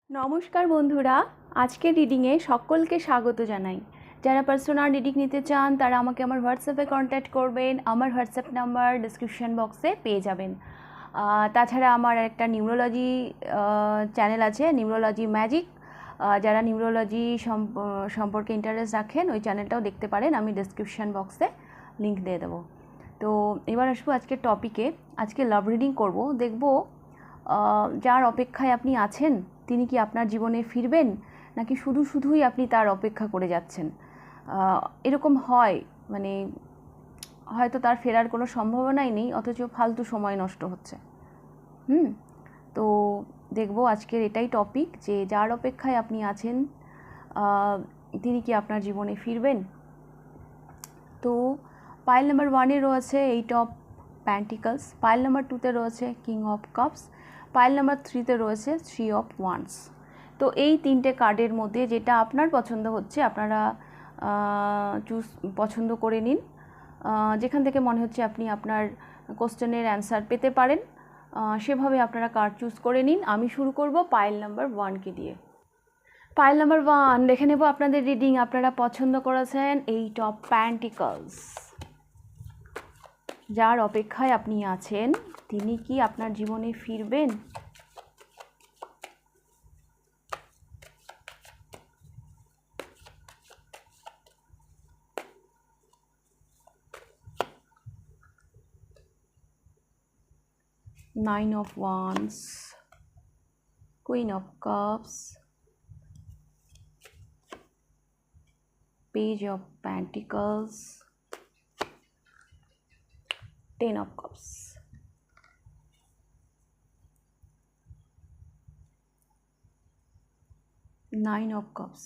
নমস্কার বন্ধুরা, আজকের রিডিংয়ে সকলকে স্বাগত জানাই। যারা পার্সোনাল রিডিং নিতে চান তারা আমাকে আমার হোয়াটসঅ্যাপে কন্ট্যাক্ট করবেন। আমার হোয়াটসঅ্যাপ নাম্বার ডিসক্রিপশন বক্সে পেয়ে যাবেন। তাছাড়া আমার একটা নিউরোলজি চ্যানেল আছে, নিউরোলজি ম্যাজিক। যারা নিউরোলজি সম্পর্কে ইন্টারেস্ট রাখেন ওই চ্যানেলটাও দেখতে পারেন, আমি ডিসক্রিপশন বক্সে লিঙ্ক দিয়ে দেবো। তো এবার আসবো আজকের টপিকে। আজকে লাভ রিডিং করব, দেখব যার অপেক্ষায় আপনি আছেন তিনি কি আপনার জীবনে ফিরবেন, নাকি শুধুই আপনি তার অপেক্ষা করে যাচ্ছেন। এরকম হয়, মানে হয়তো তার ফেরার কোনো সম্ভাবনাই নেই, অথচ ফালতু সময় নষ্ট হচ্ছে। তো দেখব আজকের এটাই টপিক, যে যার অপেক্ষায় আপনি আছেন তিনি কি আপনার জীবনে ফিরবেন। তো পাইল নাম্বার 1-এ রয়েছে 8 অফ প্যান্টিকলস, পাইল নাম্বার 2-তে রয়েছে king of cups, pile number 3-তে রয়েছে 3 অফ ওয়ান্স। তো এই তিনটে কার্ডের মধ্যে যেটা আপনার পছন্দ হচ্ছে আপনারা পছন্দ করে নিন। যেখান থেকে মনে হচ্ছে আপনি আপনার কোশ্চেনের অ্যান্সার পেতে পারেন, সেভাবে আপনারা কার্ড চুজ করে নিন। আমি শুরু করব পাইল নাম্বার 1-কে দিয়ে। পাইল নাম্বার 1 দেখে নেব আপনাদের রিডিং। আপনারা পছন্দ করেছেন 8 অফ প্যান্টিকলস। যার অপেক্ষায় আপনি আছেন তিনি কি আপনার জীবনে ফিরবেন। Nine of Wands, Queen of Cups, Page of Pentacles, Ten of Cups. Nine of Cups.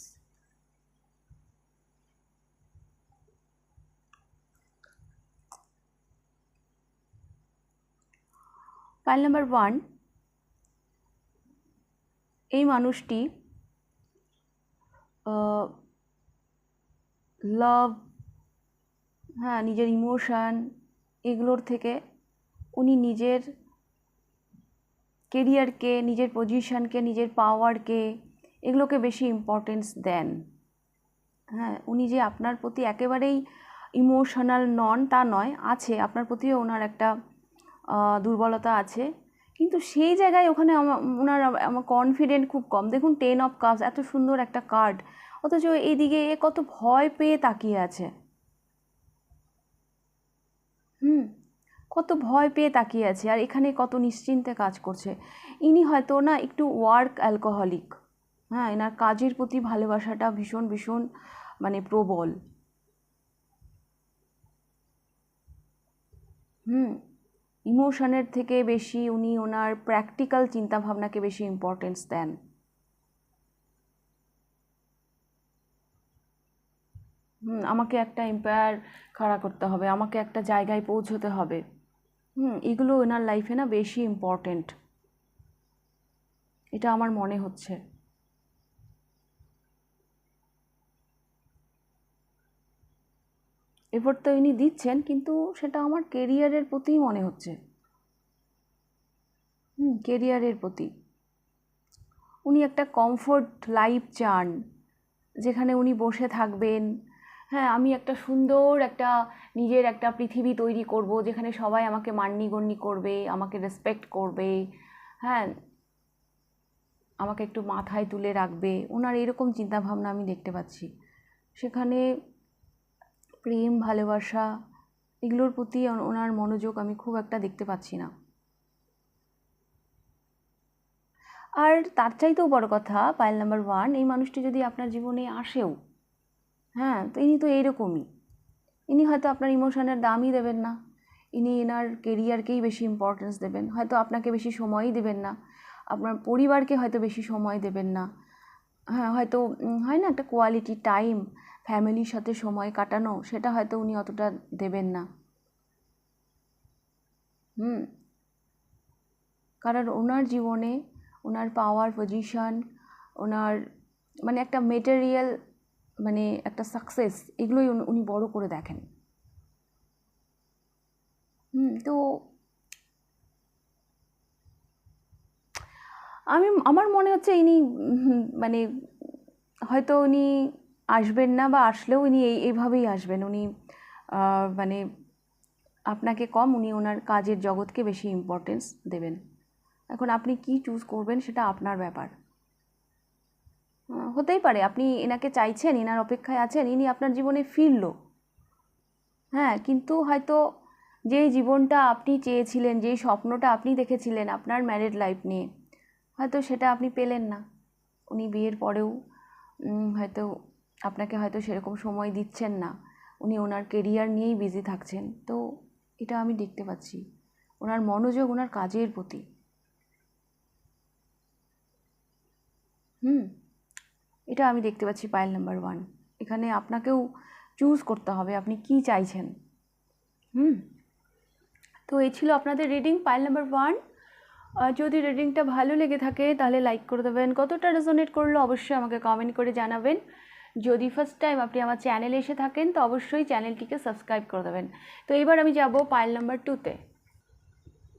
Pile number 1, এই মানুষটি লাভ, নিজের ইমোশন এগুলোর থেকে উনি নিজের কেরিয়ারকে, নিজের পজিশনকে, নিজের পাওয়ারকে এগুলোকে বেশি ইম্পর্টেন্স দেন। উনি যে আপনার প্রতি একেবারেই ইমোশনাল নন তা নয়, আছে আপনার প্রতিও ওনার একটা দুর্বলতা আছে, কিন্তু সেই জায়গায় ওখানে ওনার আমার কনফিডেন্ট খুব কম। দেখুন 10 অফ কাপস, এত সুন্দর একটা কার্ড, অথচ এইদিকে কত ভয় পেয়ে তাকিয়ে আছে। কত ভয় পেয়ে তাকিয়ে আছে, আর এখানে কত নিশ্চিন্তে কাজ করছে। ইনি হয়তো না একটু ওয়ার্ক অ্যালকোহলিক। এনার কাজের প্রতি ভালোবাসাটা ভীষণ ভীষণ মানে প্রবল। ইমোশনের থেকে বেশি উনি ওনার প্র্যাকটিক্যাল চিন্তাভাবনাকে বেশি ইম্পর্টেন্স দেন। আমাকে একটা এম্পায়ার খাড়া করতে হবে, আমাকে একটা জায়গায় পৌঁছতে হবে, এগুলো ওনার লাইফে না বেশি ইম্পর্টেন্ট, এটা আমার মনে হচ্ছে। এফোর্ট তো ইনি দিচ্ছেন, কিন্তু সেটা আমার কেরিয়ারের প্রতিই মনে হচ্ছে। কেরিয়ারের প্রতি উনি একটা কমফোর্ট লাইফ চান, যেখানে উনি বসে থাকবেন। আমি একটা সুন্দর একটা নিজের একটা পৃথিবী তৈরি করব, যেখানে সবাই আমাকে মান্যিগণ্য করবে, আমাকে রেসপেক্ট করবে, আমাকে একটু মাথায় তুলে রাখবে। ওনার এরকম চিন্তাভাবনা আমি দেখতে পাচ্ছি। সেখানে প্রেম, ভালোবাসা এগুলোর প্রতি ওনার মনোযোগ আমি খুব একটা দেখতে পাচ্ছি না। আর তার চাইতেও বড় কথা, পাইল নাম্বার 1, এই মানুষটি যদি আপনার জীবনে আসেও, তো ইনি তো এইরকমই। ইনি হয়তো আপনার ইমোশনের দামই দেবেন না, ইনি এনার কেরিয়ারকেই বেশি ইম্পর্টেন্স দেবেন, হয়তো আপনাকে বেশি সময়ই দেবেন না, আপনার পরিবারকে হয়তো বেশি সময় দেবেন না। হয়তো হয় না একটা কোয়ালিটি টাইম, ফ্যামিলির সাথে সময় কাটানো, সেটা হয়তো উনি অতটা দেবেন না। কারণ ওনার জীবনে ওনার পাওয়ার, পজিশন, ওনার মানে একটা মেটেরিয়াল, মানে একটা সাকসেস, এগুলোই উনি বড় করে দেখেন। তো আমার মনে হচ্ছে ইনি মানে হয়তো উনি আসবেন না, বা আসলেও উনি এইভাবেই আসবেন। উনি মানে আপনাকে কম, উনি ওনার কাজের জগৎকে বেশি ইম্পর্টেন্স দেবেন। এখন আপনি কি চুজ করবেন সেটা আপনার ব্যাপার। হতেই পারে আপনি এনাকে চাইছেন, এনার অপেক্ষায় আছেন, ইনি আপনার জীবনে ফিরলো, হ্যাঁ, কিন্তু হয়তো যেই জীবনটা আপনি চেয়েছিলেন, যেই স্বপ্নটা আপনি দেখেছিলেন আপনার ম্যারিড লাইফ নিয়ে, হয়তো সেটা আপনি পেলেন না। উনি বিয়ের পরেও হয়তো আপনাকে হয়তো সেরকম সময় দিচ্ছেন না, উনি ওনার কেরিয়ার নিয়েই বিজি থাকছেন। তো এটা আমি দেখতে পাচ্ছি, ওনার মনোযোগ ওনার কাজের প্রতি। এটা আমি দেখতে পাচ্ছি পাইল নাম্বার 1। এখানে আপনাকেও চুজ করতে হবে আপনি কি চাইছেন। তো এই ছিল আপনাদের রিডিং পাইল নাম্বার 1। যদি রিডিংটা ভালো লেগে থাকে তাহলে লাইক করে দেবেন, কতটা রেজোনেট করলো অবশ্যই আমাকে কমেন্ট করে জানাবেন। যদি ফার্স্ট টাইম আপনি আমার চ্যানেলে এসে থাকেন তো অবশ্যই চ্যানেলটিকে সাবস্ক্রাইব করে দেবেন। তো এবার আমি যাব পাইল নাম্বার 2তে।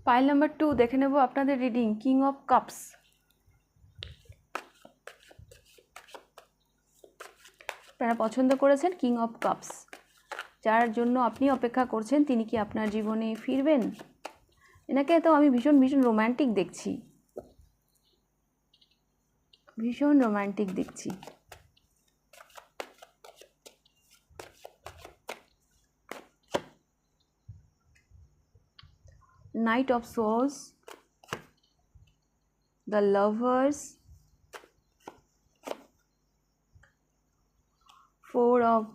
পাইল নাম্বার 2 দেখে নেব আপনাদের রিডিং কিং অফ কাপস। আপনারা পছন্দ করেছেন কিং অফ কাপস, যার জন্য আপনি অপেক্ষা করছেন, তিনি কি আপনার জীবনে ফিরবেন? এনাকে তো আমি ভীষণ ভীষণ রোম্যান্টিক দেখছি, ভীষণ রোম্যান্টিক দেখছি। Knight of Swords, the Lovers, Four of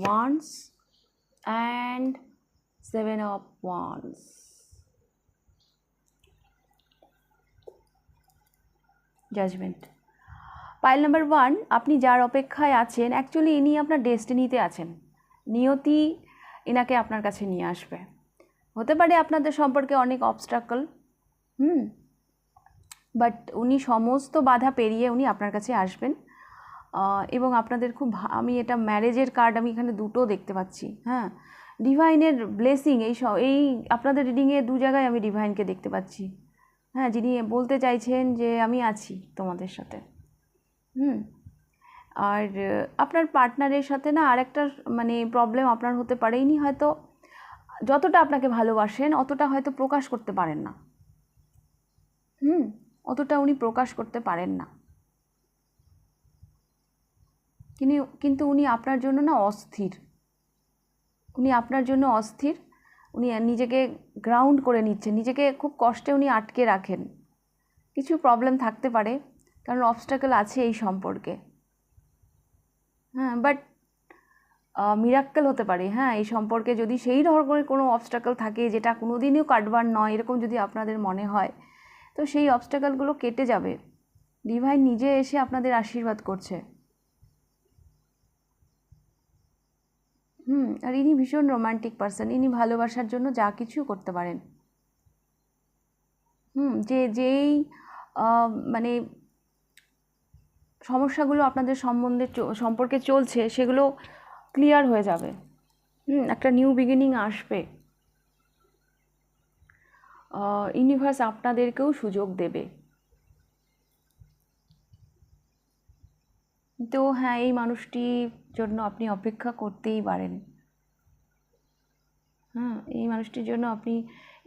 Wands and Seven of Wands. Judgment. Pile number 1, আপনি যার অপেক্ষায় আছেন অ্যাকচুয়ালি ইনি আপনার ডেস্টিনিতে আছেন। নিয়তি এনাকে আপনার কাছে নিয়ে আসবে। হতে পারে আপনাদের সম্পর্কে অনেক অবস্ট্রাকল, বাট উনি সমস্ত বাধা পেরিয়ে উনি আপনার কাছে আসবেন। এবং আপনাদের খুব, আমি এটা ম্যারেজের কার্ড আমি এখানে দুটো দেখতে পাচ্ছি। হ্যাঁ, ডিভাইনের ব্লেসিং, এই আপনাদের রিডিংয়ে 2 জায়গায় আমি ডিভাইনকে দেখতে পাচ্ছি। হ্যাঁ, যিনি বলতে চাইছেন যে আমি আছি তোমাদের সাথে। আর আপনার পার্টনারের সাথে না আরেকটা মানে প্রবলেম আপনার হতে পারে, ইনি হয়তো যতটা আপনাকে ভালোবাসেন অতটা হয়তো প্রকাশ করতে পারেন না। অতটা উনি প্রকাশ করতে পারেন না, কিন্তু উনি আপনার জন্য না অস্থির, উনি আপনার জন্য অস্থির। উনি নিজেকে গ্রাউন্ড করে নিচ্ছেন, নিজেকে খুব কষ্টে উনি আটকে রাখেন। কিছু প্রবলেম থাকতে পারে, কারণ অবস্ট্রাকল আছে এই সম্পর্কে। হ্যাঁ, বাট মিরাক্কেল হতে পারে। হ্যাঁ, এই সম্পর্কে যদি সেই ধরনের কোনো অবস্ট্রাকল থাকে যেটা কোনোদিনও কাটবার নয়, এরকম যদি আপনাদের মনে হয়, তো সেই অবস্ট্রাকলগুলো কেটে যাবে। ডিভাইন নিজে এসে আপনাদের আশীর্বাদ করছে। আর ইনি ভীষণ রোমান্টিক পারসন, ইনি ভালোবাসার জন্য যা কিছু করতে পারেন। যেই মানে সমস্যাগুলো আপনাদের সম্পর্কে চলছে সেগুলো ক্লিয়ার হয়ে যাবে। একটা নিউ বিগিনিং আসবে। ইউনিভার্স আপনাদেরকেও সুযোগ দেবে। তো হ্যাঁ, এই মানুষটির জন্য আপনি অপেক্ষা করতেই পারেন। এই মানুষটির জন্য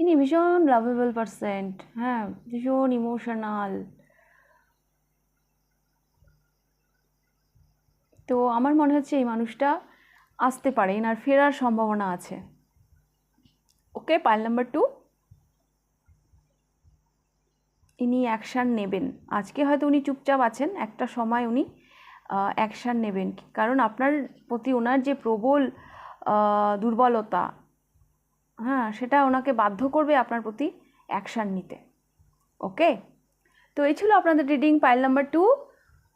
ইনি ভীষণ লাভেবল পারসেন্ট। হ্যাঁ, ভীষণ ইমোশনাল। তো আমার মনে হচ্ছে এই মানুষটা আসতে পারে, এনার ফেরার সম্ভাবনা আছে। ওকে, পাইল নাম্বার 2, ইনি অ্যাকশান নেবেন। আজকে হয়তো উনি চুপচাপ আছেন, একটা সময় উনি অ্যাকশান নেবেন, কারণ আপনার প্রতি ওনার যে প্রবল দুর্বলতা, হ্যাঁ, সেটা ওনাকে বাধ্য করবে আপনার প্রতি অ্যাকশান নিতে। ওকে, তো এই ছিল আপনাদের রিডিং পাইল নাম্বার 2।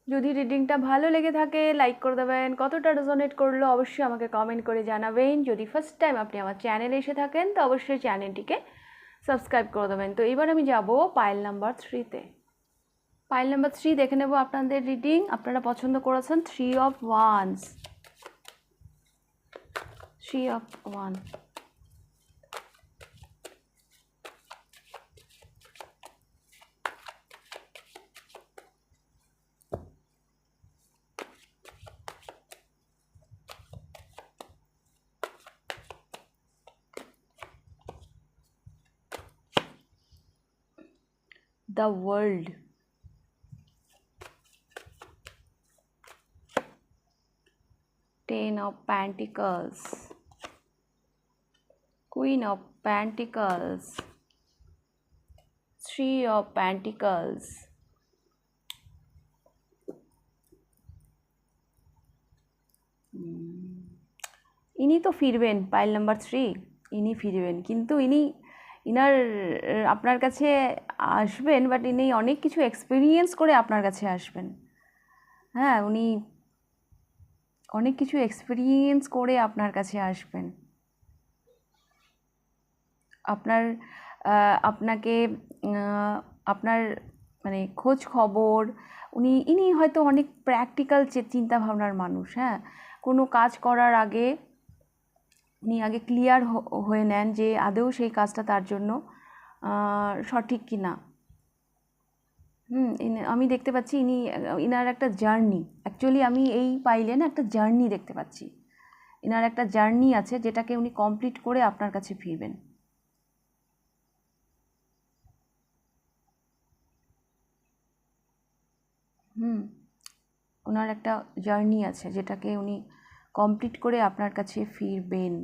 যদি রিডিংটা ভালো লেগে থাকে লাইক করে দেবেন, কতটা রেজোনেট করলো অবশ্যই আমাকে কমেন্ট করে জানাবেন। যদি ফার্স্ট টাইম আপনি আমার চ্যানেলে এসে থাকেন তো অবশ্যই চ্যানেলটিকে সাবস্ক্রাইব করে দেবেন। তো এবার আমি যাব পাইল নাম্বার 3তে। পাইল নাম্বার 3 দেখে নেব আপনাদের রিডিং। আপনারা পছন্দ করেছেন 3 of Wands, 3 of Wands। The world, ten of pentacles, queen of pentacles, three of pentacles, ইনি তো ফিরবেন, পাইল নাম্বার 3, ইনি ফিরবেন, কিন্তু ইনার আপনার কাছে আসবেন, বাট ইনি অনেক কিছু এক্সপিরিয়েন্স করে আপনার কাছে আসবেন। হ্যাঁ, উনি অনেক কিছু এক্সপিরিয়েন্স করে আপনার কাছে আসবেন। আপনাকে আপনার মানে খোঁজ খবর, ইনি হয়তো অনেক প্র্যাকটিক্যাল চিন্তা ভাবনার মানুষ। হ্যাঁ, কোনো কাজ করার আগে উনি আগে ক্লিয়ার হয়ে নেন যে আদৌ সেই কাজটা তার জন্য সঠিক কি না। আমি দেখতে পাচ্ছি ইনার একটা জার্নি, অ্যাকচুয়ালি আমি এই পাইলে না একটা জার্নি দেখতে পাচ্ছি। ইনার একটা জার্নি আছে যেটাকে উনি কমপ্লিট করে আপনার কাছে ফিরবেন। ওনার একটা জার্নি আছে যেটাকে উনি কমপ্লিট করে আপনার কাছে ফিরবেন।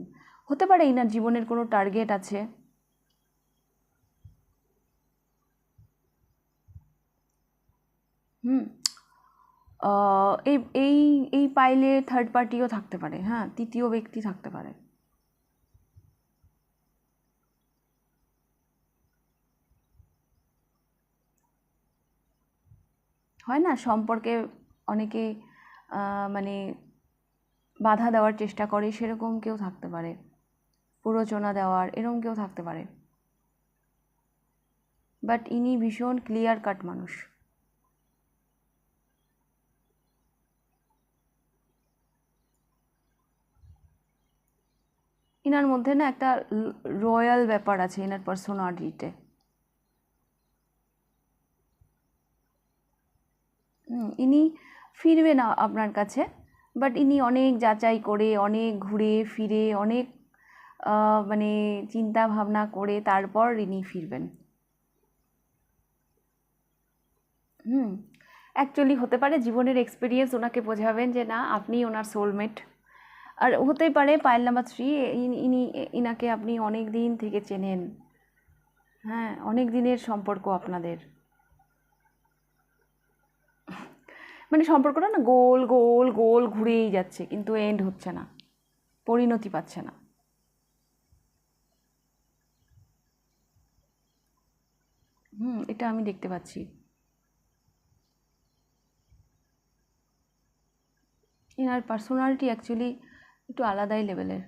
হতে পারে ইনার জীবনের কোনো টার্গেট আছে। এই এই এই পাইলে থার্ড পার্টিও থাকতে পারে। হ্যাঁ, তৃতীয় ব্যক্তি থাকতে পারে। হয় না, সম্পর্কে অনেকে মানে বাধা দেওয়ার চেষ্টা করে, সেরকম কেউ থাকতে পারে, প্ররোচনা দেওয়ার এরকম কেউ থাকতে পারে। বাট ইনি ভীষণ ক্লিয়ার কাট মানুষ। ইনার মধ্যে না একটা রয়্যাল ব্যাপার আছে ইনার পার্সোনালিটিতে। ইনি ফিরবে না আপনার কাছে, বাট ইনি অনেক যাচাই করে, অনেক ঘুরে ফিরে, অনেক মানে চিন্তা ভাবনা করে তারপর ইনি ফিরবেন। অ্যাকচুয়ালি হতে পারে জীবনের এক্সপিরিয়েন্স ওনাকে বোঝাবেন যে না, আপনি ওনার সোলমেট। আর হতেই পারে পাইল নাম্বার 3, ইনাকে আপনি অনেক দিন থেকে চেনেন। হ্যাঁ, অনেক দিনের সম্পর্ক আপনাদের। মানে সম্পর্কটা না গোল গোল গোল ঘুরেই যাচ্ছে, কিন্তু এন্ড হচ্ছে না, পরিণতি পাচ্ছে না। এটা আমি দেখতে পাচ্ছি। এনার পার্সোনালিটি অ্যাকচুয়ালি একটু আলাদাই লেভেলের।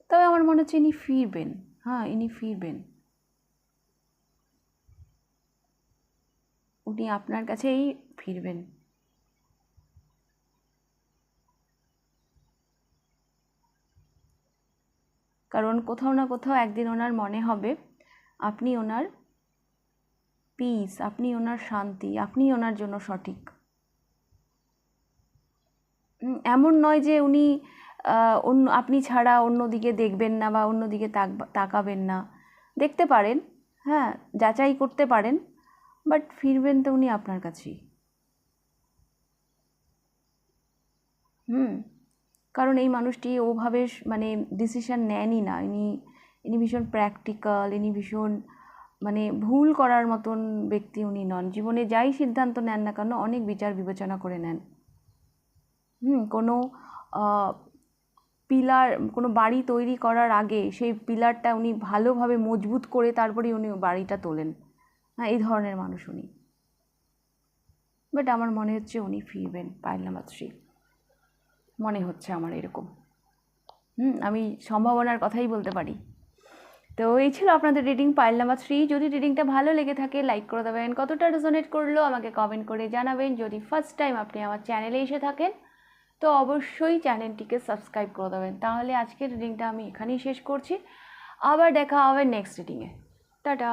তবে আমার মনে হচ্ছে ইনি ফিরবেন। হ্যাঁ, ইনি ফিরবেন। উনি আপনার কাছেই ফিরবেন। কারণ কোথাও না কোথাও একদিন ওনার মনে হবে আপনি ওনার পিস, আপনি ওনার শান্তি, আপনি ওনার জন্য সঠিক। এমন নয় যে উনি আপনি ছাড়া অন্যদিকে দেখবেন না বা অন্যদিকে তাকাবেন না। দেখতে পারেন, হ্যাঁ, যাচাই করতে পারেন, বাট ফিরবেন তো উনি আপনার কাছেই। কারণ এই মানুষটি ওভাবে মানে ডিসিশন নেনই না। ইনি ভীষণ প্র্যাকটিক্যাল, ইনি ভীষণ মানে ভুল করার মতন ব্যক্তি উনি নন। জীবনে যাই সিদ্ধান্ত নেন না কেন অনেক বিচার বিবেচনা করে নেন। কোনো পিলার, কোনো বাড়ি তৈরি করার আগে সেই পিলারটা উনি ভালোভাবে মজবুত করে তারপরেই উনি বাড়িটা তোলেন। হ্যাঁ, এই ধরনের মানুষ উনি। বাট আমার মনে হচ্ছে উনি ফিরবেন, পাইল নাম্বার 3 মনে হচ্ছে আমার এরকম। আমি সম্ভাবনার কথাই বলতে পারি। তো এই ছিল আপনাদের রিডিং, পাইল নাম্বার 3। যদি রিডিংটা ভালো লেগে থাকে লাইক করে দেবেন, কতটা রেজোনেট করলো আমাকে কমেন্ট করে জানাবেন। যদি ফার্স্ট টাইম আপনি আমার চ্যানেলে এসে থাকেন তো অবশ্যই চ্যানেলটিকে সাবস্ক্রাইব করে দেবেন। তাহলে আজকের রিডিংটা আমি এখানেই শেষ করছি। আবার দেখা হবে নেক্সট রিডিংয়ে। টাটা।